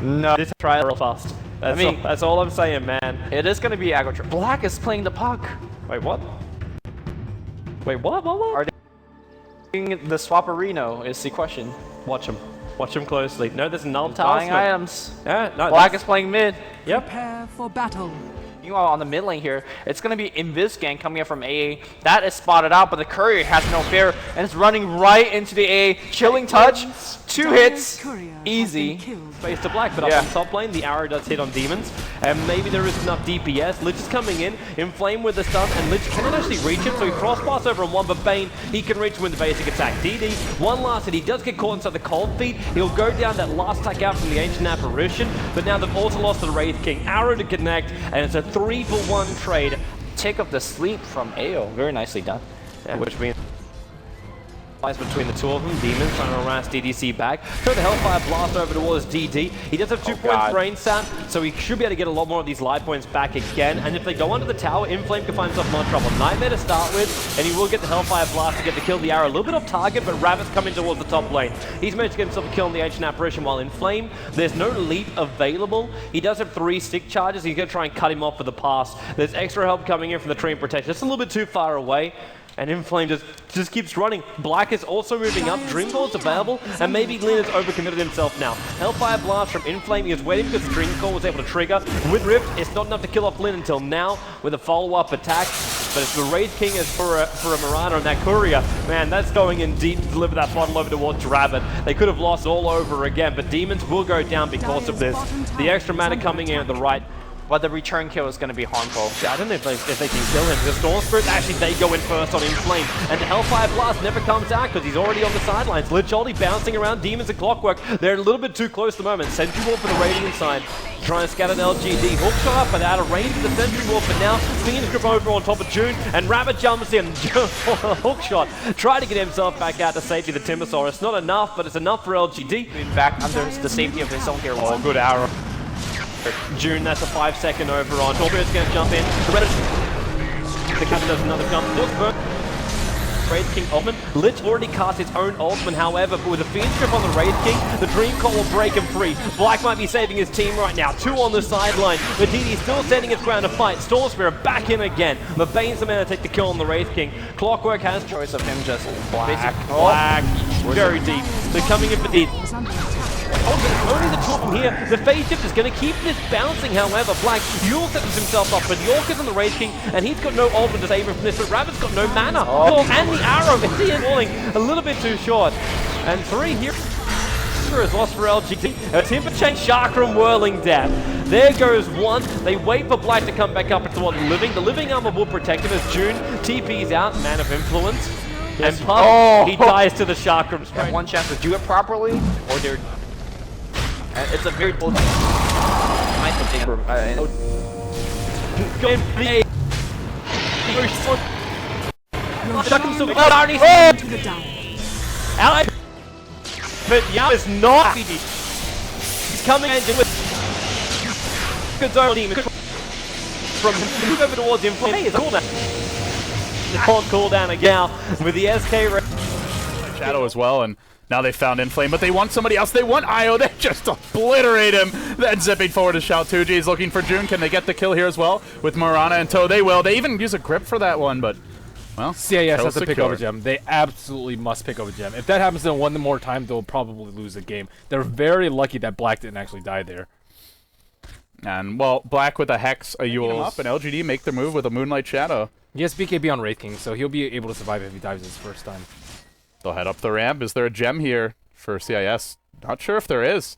No, just try it real fast. That's all I'm saying, man. It is going to be aggro. Black is playing the puck. Wait, what? Wait, what? Are they doing the Swapperino is the question. Watch him. Watch him closely. No, there's null buying talisman. items. Yeah, no, Black is playing mid. Yep. Prepare for battle. Meanwhile, on the mid lane here, it's going to be Invis gang coming up from AA. That is spotted out, but the courier has no fear and it's running right into the AA. Chilling touch, 2 hits, easy. Face to Black, but up on top lane, the arrow does hit on demons, and maybe there is enough DPS. Lich is coming in, Inflame with the stun, and Lich cannot actually reach him, so he crossbars over on one, but Bane, he can reach him with the basic attack. DD, one last hit, he does get caught inside the cold feet. He'll go down that last attack out from the Ancient Apparition, but now they've also lost to the Wraith King. Arrow to connect, and it's a 3-for-1 trade. Take up the sleep from Ayo, very nicely done. Yeah, which means between the two of them, Demons trying to harass DDC back. Throw the Hellfire Blast over towards DD. He does have 2 points brain sap, so he should be able to get a lot more of these life points back again. And if they go under the tower, Inflame can find himself more trouble. Nightmare to start with, and he will get the Hellfire Blast to get the kill. The arrow a little bit off target, but Rabbit's coming towards the top lane. He's managed to get himself a kill on the Ancient Apparition, while Inflame, there's no leap available. He does have 3 stick charges. He's going to try and cut him off for the pass. There's extra help coming in from the Treant protection. It's a little bit too far away. And Inflame just keeps running. Black is also moving up. Dream Core's available, and maybe Lin has overcommitted himself now. Hellfire Blast from Inflame. He was waiting because Dream Core was able to trigger. With Rift, it's not enough to kill off Lin until now with a follow-up attack. But if the Wraith King is for a Mirana and that Courier, man, that's going in deep to deliver that bottle over towards Rabbit. They could have lost all over again, but Demons will go down because of this. The extra mana coming in at the right. But the return kill is going to be harmful. I don't know if they can kill him. The Storm Spirit, actually, they go in first on Inflame. And the Hellfire Blast never comes out because he's already on the sidelines. Lich already bouncing around Demons and Clockwerk. They're a little bit too close at the moment. Sentry Wall for the Radiant side. Trying to scatter the LGD. Hook shot up, but out of range of the Sentry Wall for now. Phoenix grip over on top of June, and Rabbit jumps in. Hook shot. Try to get himself back out to safety the Timbersaw. It's not enough, but it's enough for LGD. Back under the safety of his own here. Oh, good arrow. June, that's a 5-second over on. Torbear's going to jump in. The captain does another jump. Wraith King ultimate. Lich already cast his own ultimate, however, but with a Phoenix grip on the Wraith King, the Dream Core will break him free. Black might be saving his team right now. 2 on the sideline. But DD's still standing his ground to fight. Storm Spirit back in again. But Bane's the man to take the kill on the Wraith King. Clockwerk has choice of him just black. Very deep. They're coming in for deep. Only the two from here. The phase shift is going to keep this bouncing, however. Black, Yule sets himself up, but York is on the Wraith King, and he's got no ultimate to save him from this, but Rabbit's got no mana. And the arrow, he is falling a little bit too short. And 3 here is lost for LGD. A Timber Chain Chakram whirling death. There goes 1. They wait for Black to come back up into what living. The living armor will protect him as June TP's out, Man of Influence. And Puff, he dies to the Chakram straight. Have 1 chance to do it properly, or they're... it's a very bold... But Yao is not. He's coming in with good zone team from move over towards him. Hey, it's cool now. The cooldown again with the SK Shadow as well, and now they found Inflame, but they want somebody else. They want Ayo. They just obliterate him. Then zipping forward to xiaotuji. He's looking for June. Can they get the kill here as well with Mirana and tow? They will. They even use a grip for that one, but well, CIS has to pick over gem. They absolutely must pick over gem. If that happens to them one more time, they'll probably lose the game. They're very lucky that Black didn't actually die there. And well, Black with a Hex, a Yule up, and LGD make their move with a Moonlight Shadow. He has BKB on Wraith King, so he'll be able to survive if he dives his first time. They'll head up the ramp. Is there a gem here for CIS? Not sure if there is.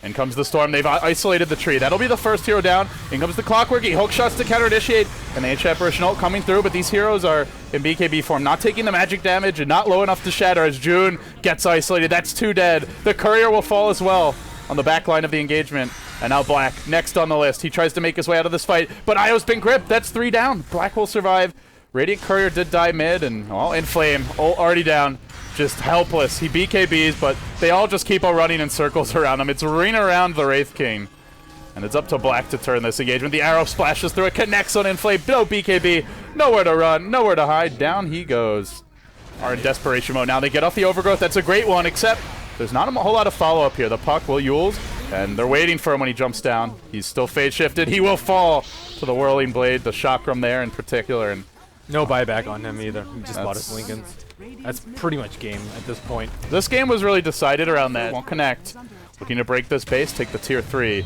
In comes the Storm. They've isolated the tree. That'll be the first hero down. In comes the Clockwerk. He hook shots to counter-initiate. And the Apparition ult coming through, but these heroes are in BKB form, not taking the magic damage and not low enough to shatter as June gets isolated. That's 2 dead. The Courier will fall as well on the back line of the engagement. And now Black, next on the list. He tries to make his way out of this fight, but Ayo's been gripped. That's 3 down. Black will survive. Radiant Courier did die mid, and well, Inflame already down. Just helpless. He BKBs, but they all just keep on running in circles around him. It's ring around the Wraith King. And it's up to Black to turn this engagement. The arrow splashes through it, connects on Inflame. No BKB, nowhere to run, nowhere to hide. Down he goes. Are in desperation mode. Now they get off the overgrowth. That's a great one, except there's not a whole lot of follow-up here. The puck will Yules. And they're waiting for him when he jumps down. He's still phase shifted. He will fall to the Whirling Blade, the Chakram there in particular. And No buyback on him either. He just bought his Lincolns. That's pretty much game at this point. this game was really decided around that. Won't connect. Looking to break this base, take the tier 3.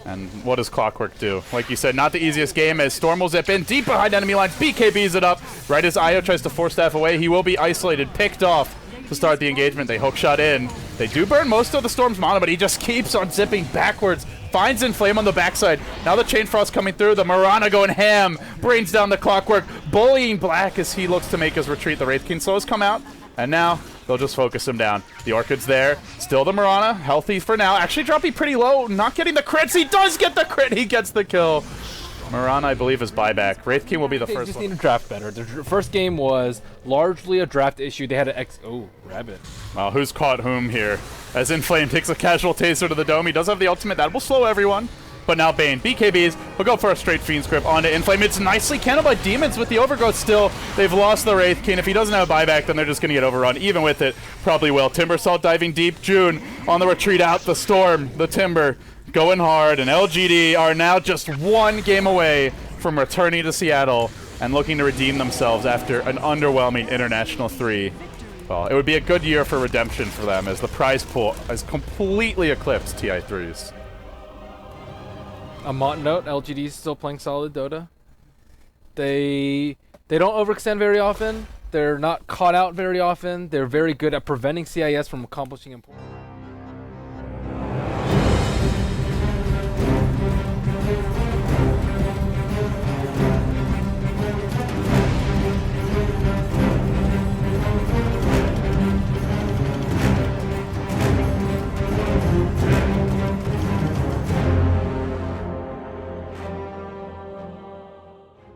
And what does Clockwerk do? Like you said, not the easiest game as Storm will zip in deep behind enemy lines. BKBs it up. Right as Ayo tries to force staff away, he will be isolated, picked off to start the engagement. They hook shot in. They do burn most of the Storm's mana, but he just keeps on zipping backwards. Finds Inflame on the backside. Now the Chain Frost coming through. The Mirana going ham. Brains down the Clockwerk. Bullying Black as he looks to make his retreat. The Wraith King slows come out. And now they'll just focus him down. The Orchid's there. Still the Mirana. Healthy for now. Actually dropping pretty low. Not getting the crits. He does get the crit. He gets the kill. Mirana, I believe, is buyback. Wraith King will be the They first just one. need to draft better. The first game was largely a draft issue. They had an Rabbit. Well, who's caught whom here? As Inflame takes a casual taser to the dome. He does have the ultimate. That will slow everyone. But now Bane, BKBs, will go for a straight Fiend's Grip onto Inflame. It's nicely cannoned by Demons with the Overgrowth still. They've lost the Wraith King. If he doesn't have a buyback, then they're just going to get overrun. Even with it, probably will. Timbersaw diving deep. June on the retreat out. The Storm, the Timber, going hard. And LGD are now just one game away from returning to Seattle and looking to redeem themselves after an underwhelming International 3. Well, it would be a good year for redemption for them as the prize pool has completely eclipsed TI3's. A Mont note, LGD is still playing solid Dota. They don't overextend very often. They're not caught out very often. They're very good at preventing CIS from accomplishing important.